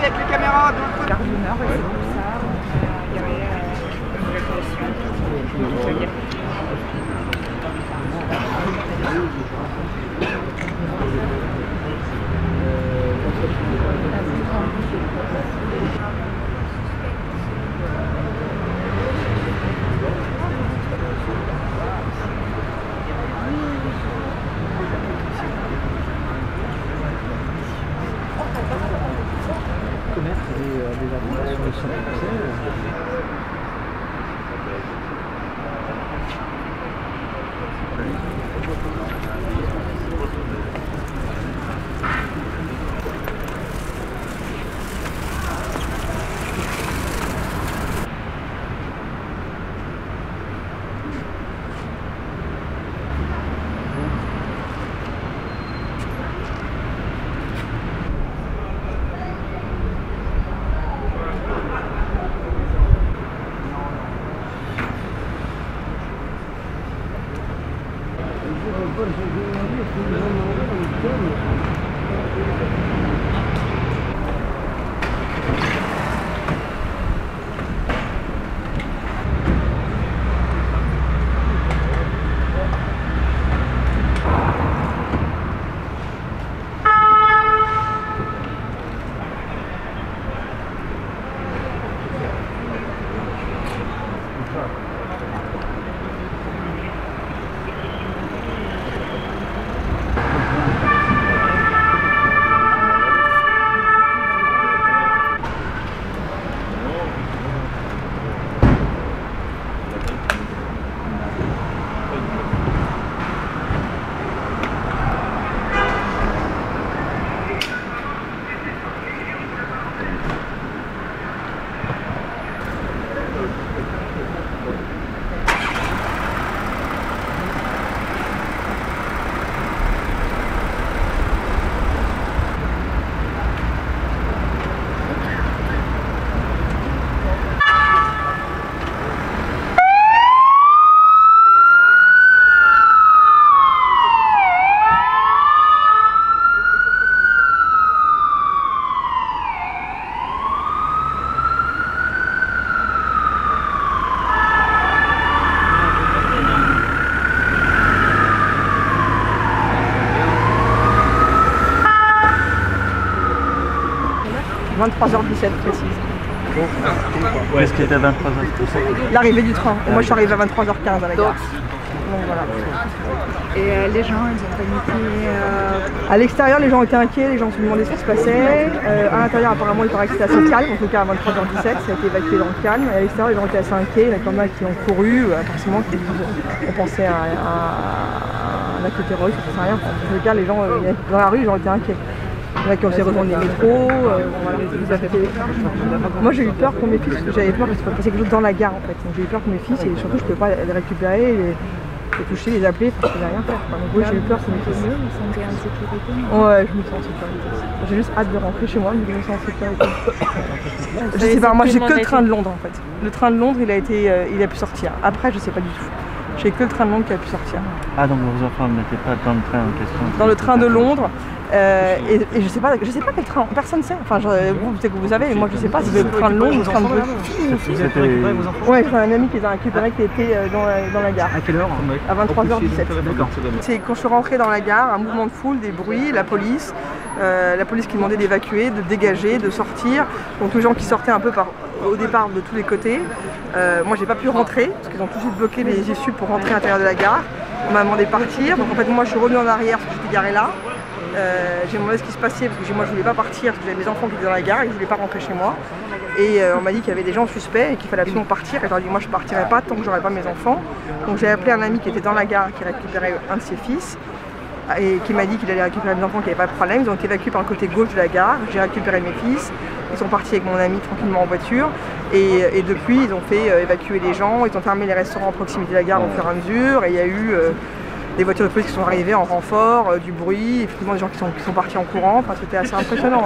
avec les caméras de l'autre côté. Gare du Nord, et c'est pour ça il y avait une évacuation. Connaître des informations de son – 23h17 précise. Qu'est-ce qui était à 23h17? L'arrivée du train. Et moi je suis arrivée à 23h15 à la gare. Donc voilà. Et les gens, ils ont paniqué. À l'extérieur, les gens étaient inquiets, les gens se demandaient ce qui se passait. À l'intérieur, apparemment, il paraît que c'était assez calme. En tout cas, à 23h17, ça a été évacué dans le calme. Et à l'extérieur, les gens étaient assez inquiets. Il y en a pas mal qui ont couru. Forcément, on pensait à un acte terroriste, ça ne sert à rien. En tout cas, les gens, dans la rue, les gens étaient inquiets. Il y en a qui ont essayé de rejoindre les métros. Voilà. Moi j'ai eu peur pour mes fils, parce que j'avais peur qu'il se passe quelque chose dans la gare en fait. Donc j'ai eu peur pour mes fils et surtout je ne pouvais pas les récupérer, les toucher, les appeler parce que je n'avais rien faire. Donc oui, j'ai eu peur pour mes fils. Vous vous sentez en sécurité? Ouais, je me sens en sécurité. J'ai juste hâte de rentrer chez moi, mais je me sens en sécurité. Je sais pas, moi j'ai que le train de Londres en fait. Le train de Londres il a pu sortir. Après je sais pas du tout. J'ai que le train de Londres qui a pu sortir. Ah donc vos enfants n'étaient pas dans le train en question? Dans le train de Londres. Et je sais pas quel train, personne ne sait. Enfin, vous savez, moi je sais pas si c'est le train de Londres ou le train de Bruxelles. Ouais, j'ai un ami qui les a récupérés qui était dans la gare. À quelle heure? À 23h17. D'accord. C'est quand je suis rentrée dans la gare, un mouvement de foule, des bruits, la police qui demandait d'évacuer, de dégager, de sortir. Donc les gens qui sortaient un peu au départ de tous les côtés. Moi j'ai pas pu rentrer parce qu'ils ont tout de suite bloqué les issues pour rentrer à l'intérieur de la gare. On m'a demandé de partir, donc en fait moi je suis revenue en arrière parce que j'étais garée là. J'ai demandé ce qui se passait parce que moi je voulais pas partir parce que j'avais mes enfants qui étaient dans la gare et je voulais pas rentrer chez moi. Et on m'a dit qu'il y avait des gens suspects et qu'il fallait absolument partir. Et je leur ai dit moi je partirai pas tant que j'aurai pas mes enfants. Donc j'ai appelé un ami qui était dans la gare qui récupérait un de ses fils et qui m'a dit qu'il allait récupérer mes enfants, qu'il n'y avait pas de problème. Ils ont été évacués par le côté gauche de la gare. J'ai récupéré mes fils. Ils sont partis avec mon ami tranquillement en voiture. Et depuis ils ont fait évacuer les gens. Ils ont fermé les restaurants à proximité de la gare au fur et à mesure. Et il y a eu des voitures de police qui sont arrivées en renfort, du bruit, effectivement des gens qui sont partis en courant. Enfin, c'était assez impressionnant.